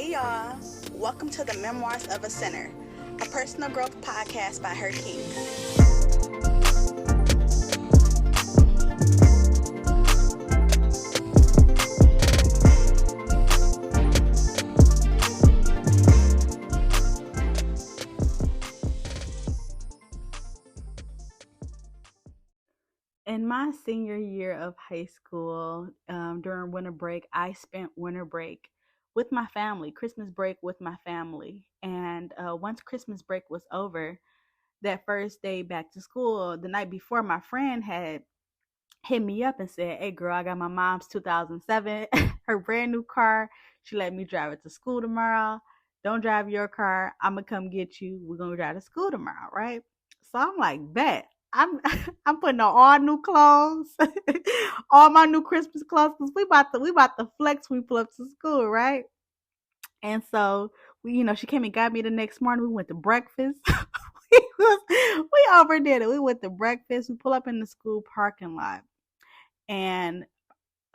Hey y'all, welcome to the Memoirs of a Sinner, a personal growth podcast by Her Kinkz. In my senior year of high school, during winter break, I spent winter break with my family, Christmas break with my family. And once Christmas break was over, that first day back to school, the night before, my friend had hit me up and said, "Hey girl, I got my mom's 2007, her brand new car. She let me drive it to school tomorrow. Don't drive your car. I'm gonna come get you. We're gonna drive to school tomorrow, right?" So I'm like, bet. I'm I'm putting on all new clothes, all my new Christmas clothes, because we about to flex when we pull up to school, right? And so she came and got me the next morning. We went to breakfast. We overdid it. We went to breakfast. We pull up in the school parking lot, and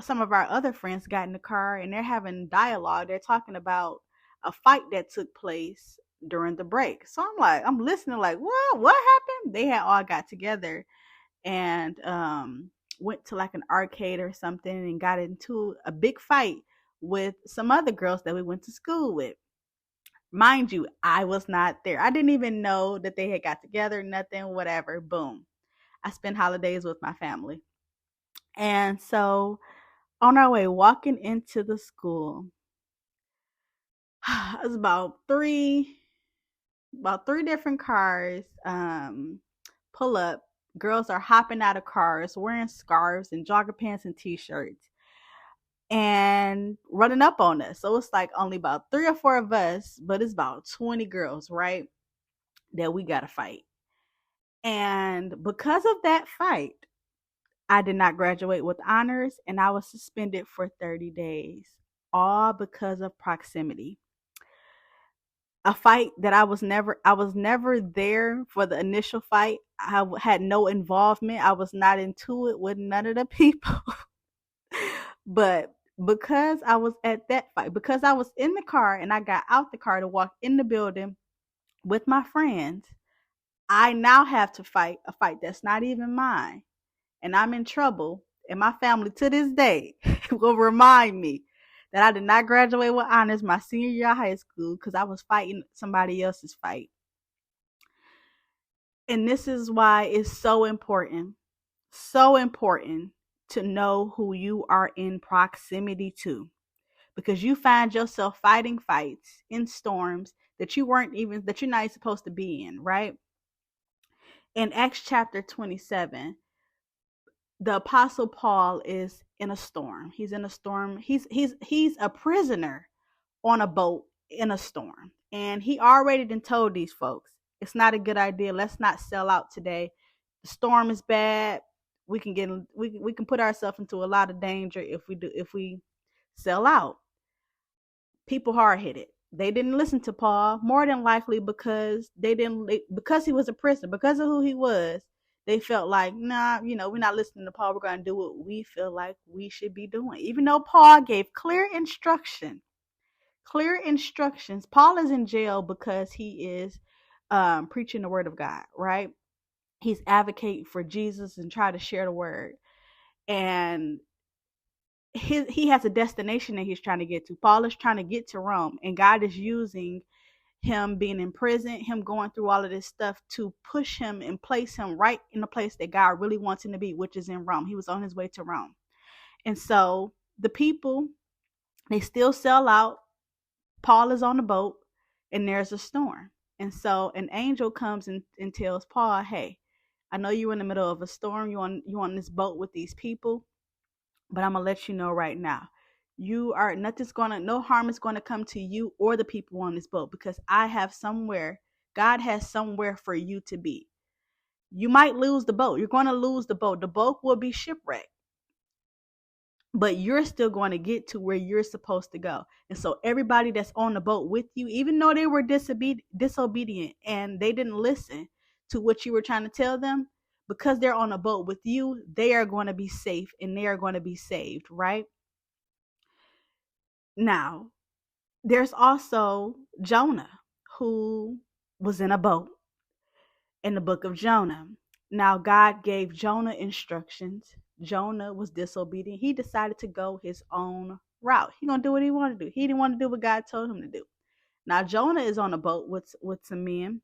some of our other friends got in the car, and they're having dialogue. They're talking about a fight that took place during the break. So I'm listening, like, what happened? They had all got together and went to like an arcade or something and got into a big fight with some other girls that we went to school with. Mind you, I was not there. I didn't even know that they had got together, nothing, whatever. Boom. I spent holidays with my family. And so on our way walking into the school, it was about three different cars pull up. Girls are hopping out of cars wearing scarves and jogger pants and t-shirts and running up on us. So it's like only about 3 or 4 of us, but it's about 20 girls, right, that we gotta fight. And because of that fight, I did not graduate with honors, and I was suspended for 30 days, all because of proximity. A fight that I was never there for the initial fight. I had no involvement. I was not into it with none of the people. But because I was at that fight, because I was in the car and I got out the car to walk in the building with my friends, I now have to fight a fight that's not even mine. And I'm in trouble. And my family to this day will remind me that I did not graduate with honors my senior year of high school because I was fighting somebody else's fight. And this is why it's so important to know who you are in proximity to, because you find yourself fighting fights in storms that you're not even supposed to be in, right? In Acts chapter 27, the apostle Paul is in a storm. He's in a storm. He's a prisoner on a boat in a storm. And he already done told these folks, it's not a good idea. Let's not sell out today. The storm is bad. We can put ourselves into a lot of danger if we sell out. People hard headed. They didn't listen to Paul, more than likely because because he was a prisoner, because of who he was. They felt like, nah, we're not listening to Paul. We're going to do what we feel like we should be doing. Even though Paul gave clear instructions. Paul is in jail because he is preaching the word of God, right? He's advocating for Jesus and trying to share the word. And he has a destination that he's trying to get to. Paul is trying to get to Rome, and God is using him being in prison, him going through all of this stuff to push him and place him right in the place that God really wants him to be, which is in Rome. He was on his way to Rome. And so the people, they still sell out. Paul is on the boat and there's a storm. And so an angel comes and tells Paul, hey, I know you're in the middle of a storm. You on this boat with these people, but I'm going to let you know right now. No harm is going to come to you or the people on this boat, because God has somewhere for you to be. You might lose the boat. You're going to lose the boat. The boat will be shipwrecked, but you're still going to get to where you're supposed to go. And so everybody that's on the boat with you, even though they were disobedient and they didn't listen to what you were trying to tell them, because they're on a boat with you, they are going to be safe and they are going to be saved, right? Now, There's also Jonah, who was in a boat in the book of Jonah. Now, God gave Jonah instructions. Jonah was disobedient. He decided to go his own route. He gonna do what he wanted to do. He didn't want to do what God told him to do. Now, Jonah is on a boat with some men,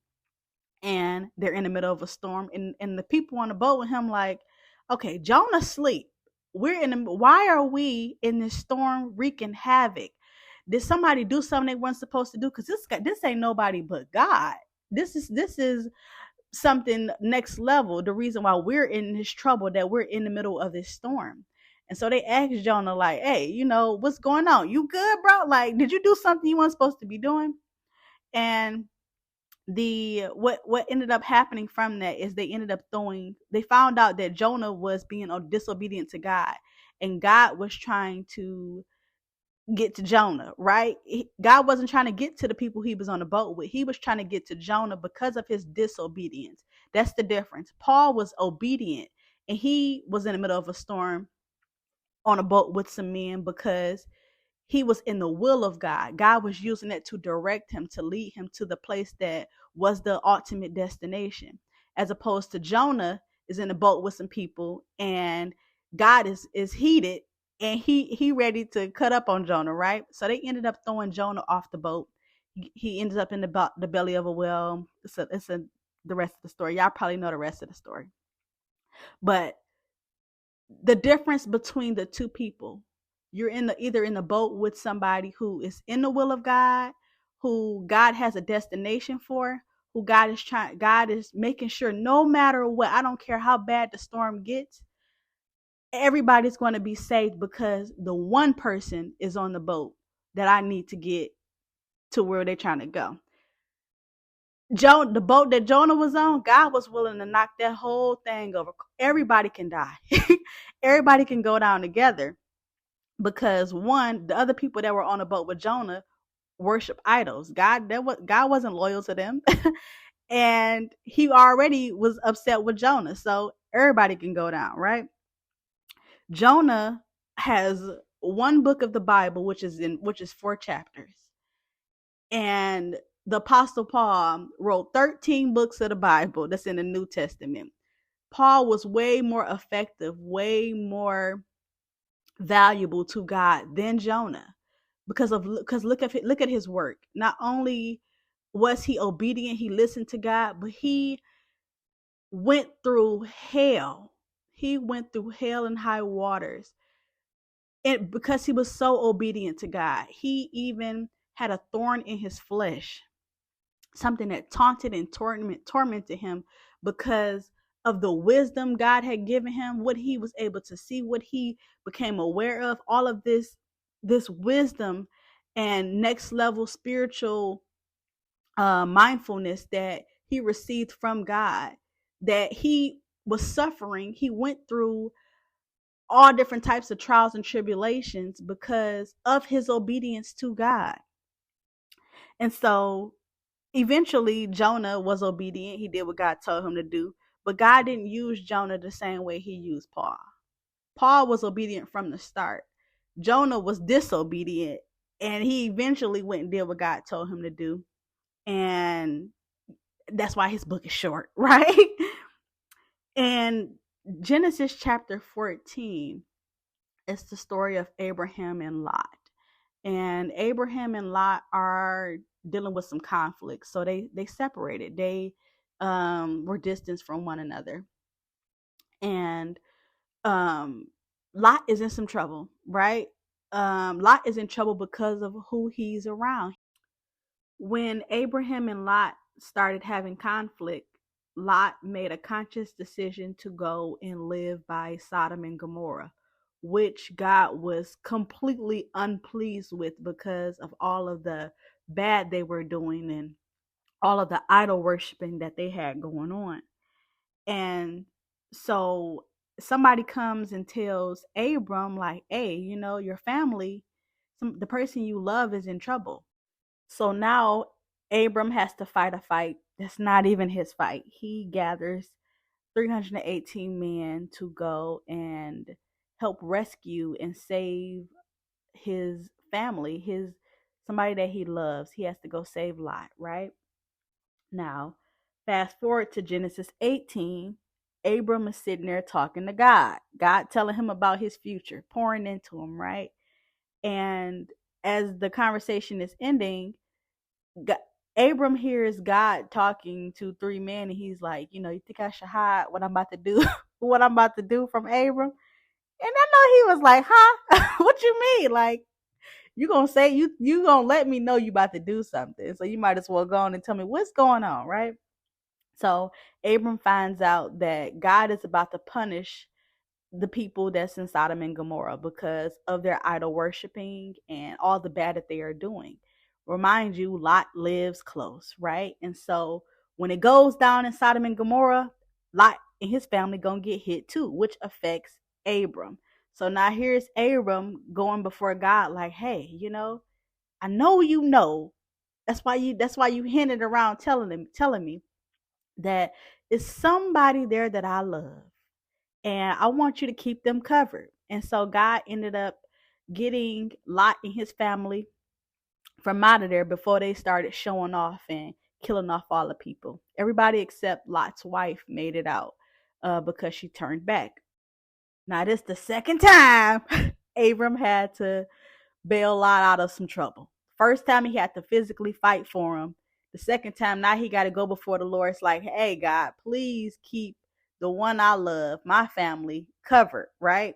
and they're in the middle of a storm, and the people on the boat with him like, okay, Jonah sleep. Why are we in this storm wreaking havoc? Did somebody do something they weren't supposed to do? Because this ain't nobody but God. This is something next level. The reason why we're in this trouble, that we're in the middle of this storm. And so they asked Jonah, like, hey, what's going on? You good, bro? Like, did you do something you weren't supposed to be doing? And the what ended up happening from that is they found out that Jonah was being disobedient to God, and God was trying to get to Jonah, right? God wasn't trying to get to the people he was on the boat with. He was trying to get to Jonah because of his disobedience. That's the difference. Paul was obedient, and he was in the middle of a storm on a boat with some men because he was in the will of God. God was using it to direct him, to lead him to the place that was the ultimate destination. As opposed to Jonah is in a boat with some people, and God is heated, and he ready to cut up on Jonah, right? So they ended up throwing Jonah off the boat. He ended up in the belly of a whale. It's the rest of the story. Y'all probably know the rest of the story. But the difference between the two people, you're either in the boat with somebody who is in the will of God, who God has a destination for, who God is making sure no matter what, I don't care how bad the storm gets, everybody's going to be saved because the one person is on the boat that I need to get to where they're trying to go. The boat that Jonah was on, God was willing to knock that whole thing over. Everybody can die. Everybody can go down together because the other people that were on the boat with Jonah worship idols. God wasn't loyal to them. And he already was upset with Jonah. So everybody can go down, right? Jonah has one book of the Bible, which is 4 chapters. And the Apostle Paul wrote 13 books of the Bible that's in the New Testament. Paul was way more effective, way more valuable to God than Jonah because look at his work. Not only was he obedient, he listened to God, but he went through hell. He went through hell and high waters. And because he was so obedient to God, he even had a thorn in his flesh, something that taunted and tormented him because of the wisdom God had given him, what he was able to see, what he became aware of, all of this wisdom and next level spiritual mindfulness that he received from God, that he was suffering. He went through all different types of trials and tribulations because of his obedience to God. And so eventually Jonah was obedient. He did what God told him to do. But God didn't use Jonah the same way he used Paul. Paul was obedient from the start. Jonah was disobedient, and he eventually went and did what God told him to do. And that's why his book is short, right? And Genesis chapter 14 is the story of Abraham and Lot. And Abraham and Lot are dealing with some conflict. So they separated. They were distanced from one another. And Lot is in some trouble, right? Lot is in trouble because of who he's around. When Abraham and Lot started having conflict, Lot made a conscious decision to go and live by Sodom and Gomorrah, which God was completely unpleased with because of all of the bad they were doing and all of the idol worshiping that they had going on. And so somebody comes and tells Abram, like, hey, your family, the person you love is in trouble. So now Abram has to fight a fight that's not even his fight. He gathers 318 men to go and help rescue and save his family, somebody that he loves. He has to go save Lot, right? Now, fast forward to Genesis 18. Abram is sitting there talking to God. God telling him about his future, pouring into him, right? And as the conversation is ending, God, Abram hears God talking to three men, and he's like, you think I should hide what I'm about to do, what I'm about to do from Abram? And I know he was like, huh? What you mean? Like, you gonna say you gonna let me know you about to do something. So you might as well go on and tell me what's going on, right? So Abram finds out that God is about to punish the people that's in Sodom and Gomorrah because of their idol worshiping and all the bad that they are doing. Remind you, Lot lives close, right? And so when it goes down in Sodom and Gomorrah, Lot and his family gonna get hit too, which affects Abram. So now here's Abram going before God like, hey, I know you know. That's why you hinted around telling me that it's somebody there that I love, and I want you to keep them covered. And so God ended up getting Lot and his family from out of there before they started showing off and killing off all the people. Everybody except Lot's wife made it out because she turned back. Now, this is the second time Abram had to bail Lot out of some trouble. First time he had to physically fight for him. The second time, now he got to go before the Lord. It's like, hey, God, please keep the one I love, my family, covered, right?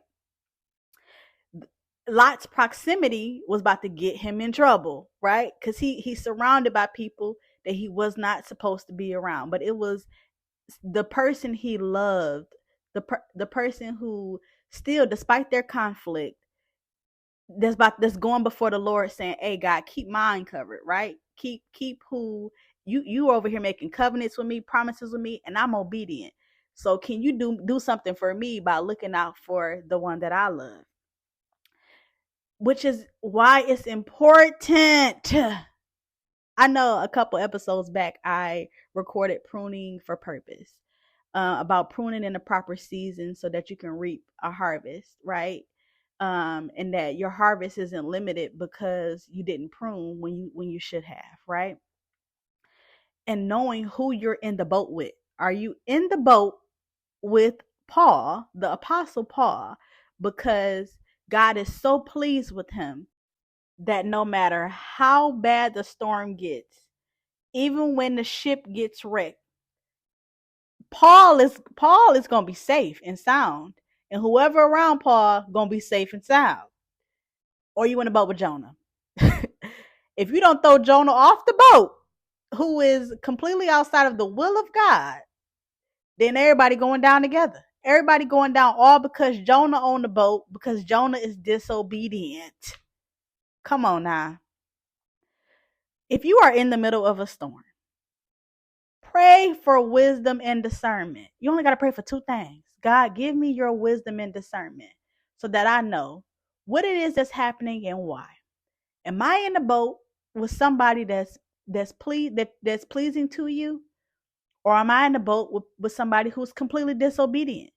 Lot's proximity was about to get him in trouble, right? Because he's surrounded by people that he was not supposed to be around. But it was the person he loved, the person who still, despite their conflict, that's going before the Lord saying, hey, God, keep mine covered, right? Keep who you over here making covenants with me, promises with me, and I'm obedient. So can you do something for me by looking out for the one that I love? Which is why it's important. I know a couple episodes back I recorded pruning for purpose, about pruning in the proper season so that you can reap a harvest, right? And that your harvest isn't limited because you didn't prune when you should have, right? And knowing who you're in the boat with. Are you in the boat with Paul, the apostle Paul, because God is so pleased with him that no matter how bad the storm gets, even when the ship gets wrecked, Paul is gonna be safe and sound, and whoever around Paul gonna be safe and sound. Or you in a boat with Jonah. If you don't throw Jonah off the boat, who is completely outside of the will of God, then everybody going down together. Everybody going down all because Jonah on the boat, because Jonah is disobedient. Come on now. If you are in the middle of a storm, pray for wisdom and discernment. You only got to pray for two things. God, give me your wisdom and discernment so that I know what it is that's happening and why. Am I in the boat with somebody that's pleasing to you? Or am I in the boat with somebody who's completely disobedient?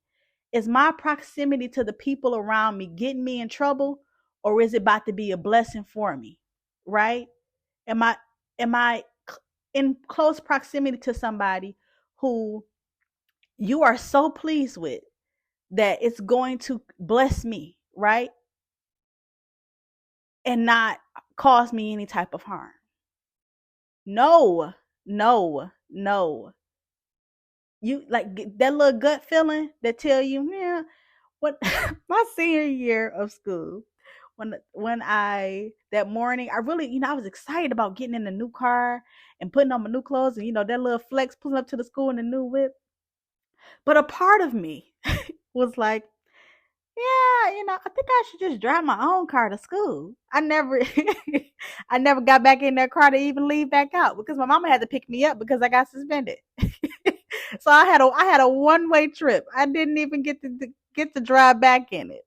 Is my proximity to the people around me getting me in trouble, or is it about to be a blessing for me? Right? Am I in close proximity to somebody who you are so pleased with that it's going to bless me, right? And not cause me any type of harm? No, no, no. You like that little gut feeling that tell you, yeah, what my senior year of school, when I that morning, I really, I was excited about getting in the new car and putting on my new clothes, and that little flex pulling up to the school in the new whip. But a part of me was like, yeah, I think I should just drive my own car to school. I never I never got back in that car to even leave back out because my mama had to pick me up because I got suspended. So I had a one-way trip. I didn't even get to drive back in it.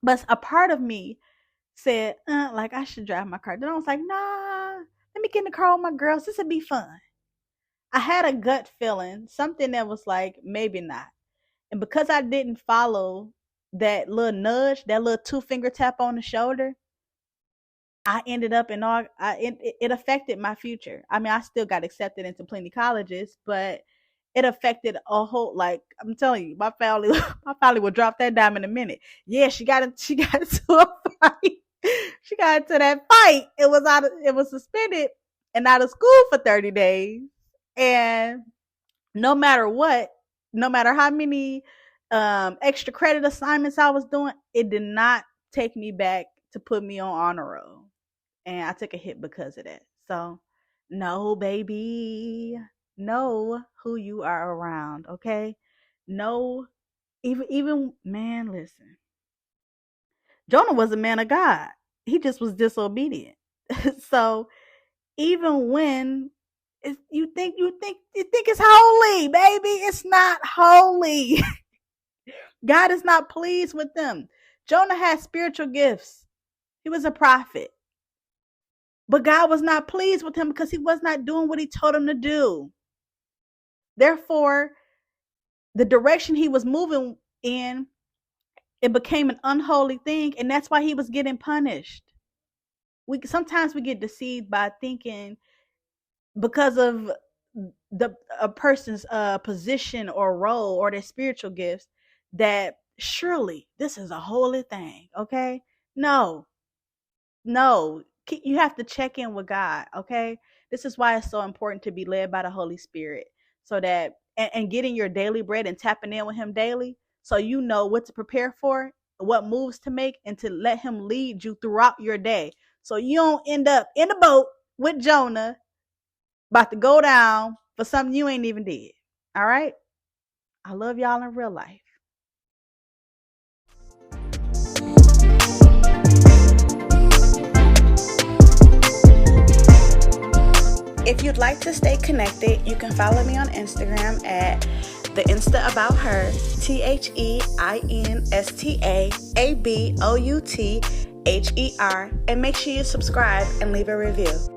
But a part of me said, like I should drive my car. Then I was like, nah, let me get in the car with my girls. This would be fun. I had a gut feeling, something that was like, maybe not. And because I didn't follow that little nudge, that little two-finger tap on the shoulder, I ended up in all. It affected my future. I mean, I still got accepted into plenty colleges, but it affected a whole. Like I'm telling you, my family, my family will drop that dime in a minute. Yeah, she got into a fight. She got into that fight. It was suspended and out of school for 30 days. And no matter what, no matter how many extra credit assignments I was doing, it did not take me back to put me on honor roll. And I took a hit because of that. So, no, baby, know who you are around, okay? Know, even man, listen. Jonah was a man of God. He just was disobedient. So, even when you think it's holy, baby, it's not holy. God is not pleased with them. Jonah had spiritual gifts. He was a prophet. But God was not pleased with him because he was not doing what he told him to do. Therefore, the direction he was moving in, it became an unholy thing, and that's why he was getting punished. Sometimes we get deceived by thinking because of a person's position or role or their spiritual gifts that surely this is a holy thing. Okay, no, no, you have to check in with God. Okay, this is why it's so important to be led by the Holy Spirit, so that and getting your daily bread and tapping in with him daily, so you know what to prepare for, what moves to make, and to let him lead you throughout your day, so you don't end up in a boat with Jonah about to go down for something you ain't even did. All right? I love y'all in real life. If you'd like to stay connected, you can follow me on Instagram at the Insta About Her, TheinstaAboutHer, and make sure you subscribe and leave a review.